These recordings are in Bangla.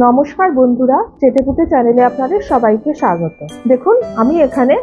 নমস্কার বন্ধুরা, চেটেপুটে চ্যানেলে আপনাদের সবাইকে স্বাগত। দেখুন, আমি এখানে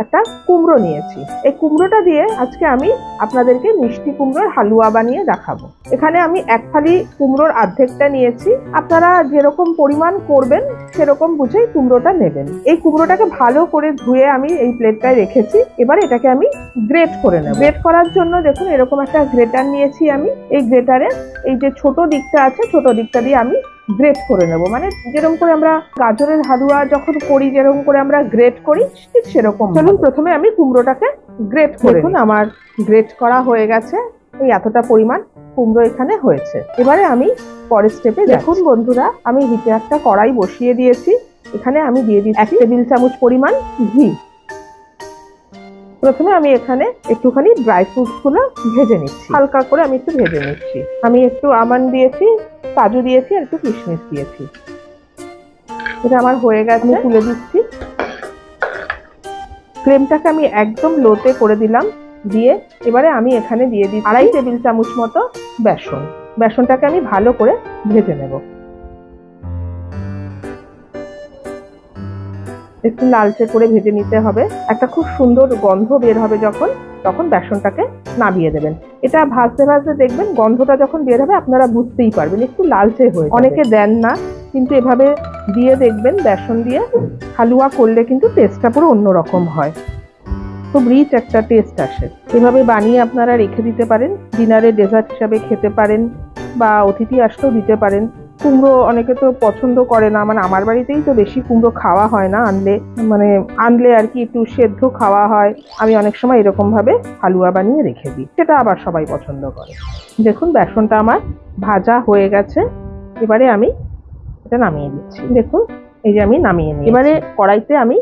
একটা কুমড়ো নিয়েছি। এই কুমড়োটা দিয়ে আজকে আমি আপনাদেরকে মিষ্টি কুমড়োর হালুয়া বানিয়ে দেখাবো। এখানে আমি এক ফালি কুমড়োর অর্ধেকটা নিয়েছি। আপনারা যেরকম পরিমাণ করবেন সেরকম বুঝেই কুমড়োটা নেবেন। এই কুমড়োটাকে ভালো করে ধুয়ে আমি এই প্লেটটায় রেখেছি। এবার এটাকে আমি গ্রেট করে নেব। গ্রেট করার জন্য দেখুন এরকম একটা গ্রেটার নিয়েছি আমি। এই গ্রেটারে এই যে ছোট দিকটা আছে, ছোট দিকটা দিয়ে আমি গ্রেট করে নেব। মানে যেরকম করে আমরা গাজরের হালুয়া যখন করি, যেরকম করে আমরা গ্রেট করি, ঠিক সেরকম। চলুন প্রথমে আমি কুমড়োটাকে গ্রেট করে। দেখুন আমার গ্রেট করা হয়ে গেছে। এই এতটা পরিমাণ কুমড়ো এখানে হয়েছে। এবারে আমি পরের স্টেপে দেখুন বন্ধুরা, আমি হিটে একটা কড়াই বসিয়ে দিয়েছি। এখানে আমি দিয়ে দিচ্ছি 1 টেবিল চামচ পরিমাণ ঘি। প্রথমে আমি এখানে একটুখানি ড্রাই ফ্রুটস গুলো ভেজে নিচ্ছি। হালকা করে আমি একটু ভেজে নিচ্ছি। আমি একটু আমন্ড দিয়েছি, কাজু দিয়েছি আর একটু কিশমিশ দিয়েছি। এটা আমার হয়ে গেছে, তুলে দিচ্ছি। ফ্লেমটাকে আমি একদম লোতে করে দিলাম। দিয়ে এবারে আমি এখানে দিয়ে দিচ্ছি 2.5 টেবিল চামচ মতো বেসন। বেসনটাকে আমি ভালো করে ভেজে নেব। একটু লালচে করে ভেজে নিতে হবে। একটা খুব সুন্দর গন্ধ বের হবে যখন, তখন বেসনটাকে নামিয়ে দেবেন। এটা ভাজতে ভাজতে দেখবেন গন্ধটা যখন বের হবে আপনারা বুঝতেই পারবেন একটু লালচে হয়ে। অনেকে দেন না, কিন্তু এভাবে দিয়ে দেখবেন বেসন দিয়ে হালুয়া করলে কিন্তু টেস্টটা পুরো অন্যরকম হয়। খুব রিচ একটা টেস্ট আসে। এভাবে বানিয়ে আপনারা রেখে দিতে পারেন, ডিনারে ডেজার্ট হিসাবে খেতে পারেন বা অতিথি আসলেও দিতে পারেন। কুমড়ো অনেকে তো পছন্দ করে না, মানে আমার বাড়িতেই তো বেশি কুমড়ো খাওয়া হয় না। আনলে আর কি একটু সেদ্ধ খাওয়া হয়। আমি অনেক সময় এরকম ভাবে হালুয়া বানিয়ে রেখে দিই, সেটা আবার সবাই পছন্দ করে। দেখুন বেসনটা আমার ভাজা হয়ে গেছে। এবারে আমি এটা নামিয়ে দিচ্ছি। দেখুন এই যে আমি নামিয়ে নিই। এবারে কড়াইতে আমি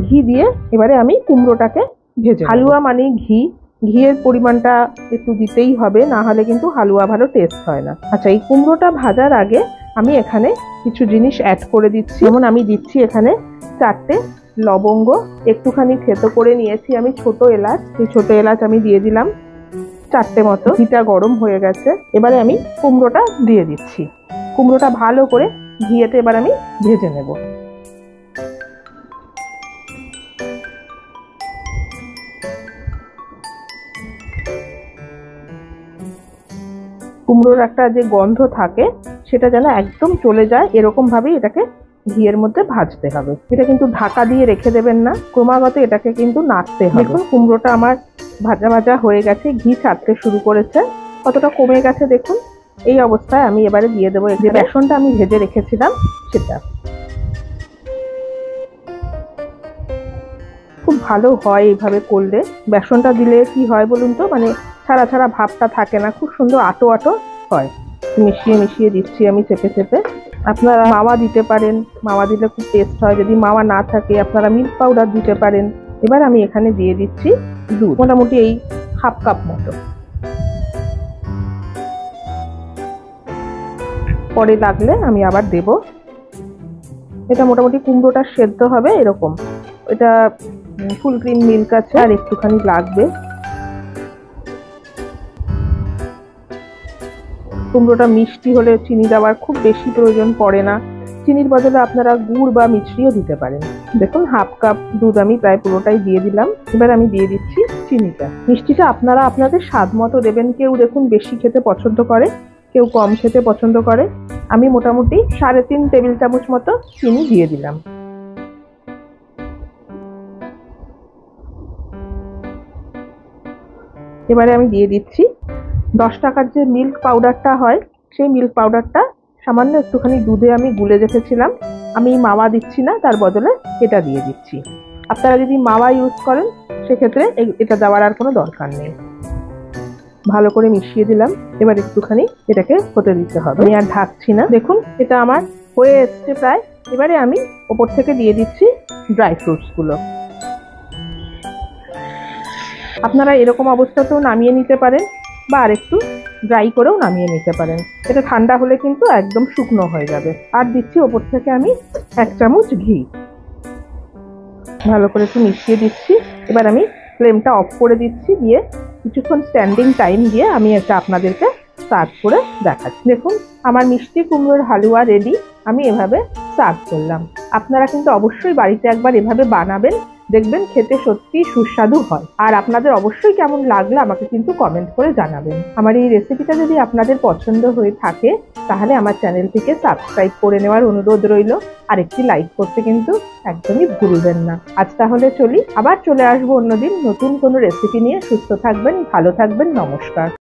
ঘি দিয়ে এবারে আমি কুমড়োটাকে ভেজে। হালুয়া মানে ঘিয়ের পরিমাণটা একটু দিতেই হবে, না হলে কিন্তু হালুয়া ভালো টেস্ট হয় না। আচ্ছা, এই কুমড়োটা ভাজার আগে আমি এখানে কিছু জিনিস অ্যাড করে দিচ্ছি। যেমন আমি দিচ্ছি এখানে 4টে লবঙ্গ, একটুখানি থেতো করে নিয়েছি আমি ছোট এলাচ। এই ছোট এলাচ আমি দিয়ে দিলাম 4টে মতো। ঘিটা গরম হয়ে গেছে। এবারে আমি কুমড়োটা দিয়ে দিচ্ছি। কুমড়োটা ভালো করে ঘিয়েতে এবার আমি ভেজে নেব। কুমড়োর একটা যে গন্ধ থাকে সেটা যেন একদম চলে যায়, এরকম ভাবেই এটাকে ঘিয়ের মধ্যে ভাজতে হবে। এটা কিন্তু ঢাকা দিয়ে রেখে দেবেন না, ক্রমাগত এটাকে কিন্তু নাড়তে হবে। দেখুন কুমড়োটা আমার ভাজা ভাজা হয়ে গেছে, ঘি ছাড়তে শুরু করেছে, কতটা কমে গেছে দেখুন। এই অবস্থায় আমি এবারে দিয়ে দেবো যে বেসনটা আমি ভেজে রেখেছিলাম সেটা। খুব ভালো হয় এইভাবে করলে। বেসনটা দিলে কি হয় বলুন তো, মানে ছাড়া ছাড়া ভাবটা থাকে না, খুব সুন্দর আটো আটো হয়। মিশিয়ে মিশিয়ে দিচ্ছি আমি চেপে চেপে। আপনারা মাওয়া দিতে পারেন, মাওয়া দিলে খুব টেস্ট হয়। যদি মাওয়া না থাকে আপনারা মিল্ক পাউডার দিতে পারেন। এবার আমি এখানে দিয়ে দিচ্ছি দুধ, মোটামুটি এই 1/2 কাপ মতো। পরে লাগলে আমি আবার দেব। এটা মোটামুটি কুমড়োটা সেদ্ধ হবে এরকম। এটা ফুল ক্রিম মিল্ক আছে, আর একটুখানি লাগবে। কুমড়োটা মিষ্টি হলে চিনি দেওয়ার খুব বেশি প্রয়োজন পড়ে না। চিনির বদলে আপনারা গুড় বা মিছরিও দিতে পারেন। দেখুন 1/2 কাপ দুধ আমি প্রায় পুরোটাই দিয়ে দিলাম। এবার আমি দিয়ে দিচ্ছি চিনিটা। মিষ্টিটা আপনারা আপনাদের স্বাদ মতো দেবেন। কেউ দেখুন বেশি খেতে পছন্দ করে, কেউ কম খেতে পছন্দ করে। আমি মোটামুটি 3.5 টেবিল চামচ মতো চিনি দিয়ে দিলাম। এবারে আমি দিয়ে দিচ্ছি 10 টাকার যে মিল্ক পাউডারটা হয়, সেই মিল্ক পাউডারটা সামান্য একটুখানি দুধে আমি গুলে রেখেছিলাম। আমি মাওয়া দিচ্ছি না, তার বদলে এটা দিয়ে দিচ্ছি। আপনারা যদি মাওয়া ইউজ করেন সেক্ষেত্রে এটা দেওয়ার আর কোনো দরকার নেই। ভালো করে মিশিয়ে দিলাম। এবার একটুখানি এটাকে হতে দিতে হবে, আমি আর ঢাকছি না। দেখুন এটা আমার হয়ে এসছে প্রায়। এবারে আমি ওপর থেকে দিয়ে দিচ্ছি ড্রাই ফ্রুটস গুলো। আপনারা এরকম অবস্থাতেও নামিয়ে নিতে পারেন বা আর একটু ড্রাই করেও নামিয়ে নিতে পারেন। এটা ঠান্ডা হলে কিন্তু একদম শুকনো হয়ে যাবে। আর দিচ্ছি ওপর থেকে আমি 1 চামচ ঘি। ভালো করে একটু মিশিয়ে দিচ্ছি। এবার আমি ফ্লেমটা অফ করে দিচ্ছি। দিয়ে কিছুক্ষণ স্ট্যান্ডিং টাইম দিয়ে আমি এটা আপনাদেরকে সার্ভ করে দেখাচ্ছি। দেখুন আমার মিষ্টি কুমড়োর হালুয়া রেডি। আমি এভাবে সার্ভ করলাম। আপনারা কিন্তু অবশ্যই বাড়িতে একবার এভাবে বানাবেন, দেখবেন খেতে সত্যি সুস্বাদু হয়। আর আপনাদের অবশ্যই কেমন লাগলো আমাকে কিন্তু কমেন্ট করে জানাবেন। আমার এই রেসিপিটা যদি আপনাদের পছন্দ হয়ে থাকে তাহলে আমার চ্যানেলটিকে সাবস্ক্রাইব করে নেওয়ার অনুরোধ রইল, আর একটি লাইক করতে কিন্তু একদমই ভুলবেন না। আজ তাহলে চলি, আবার চলে আসবো অন্যদিন নতুন কোনো রেসিপি নিয়ে। সুস্থ থাকবেন, ভালো থাকবেন, নমস্কার।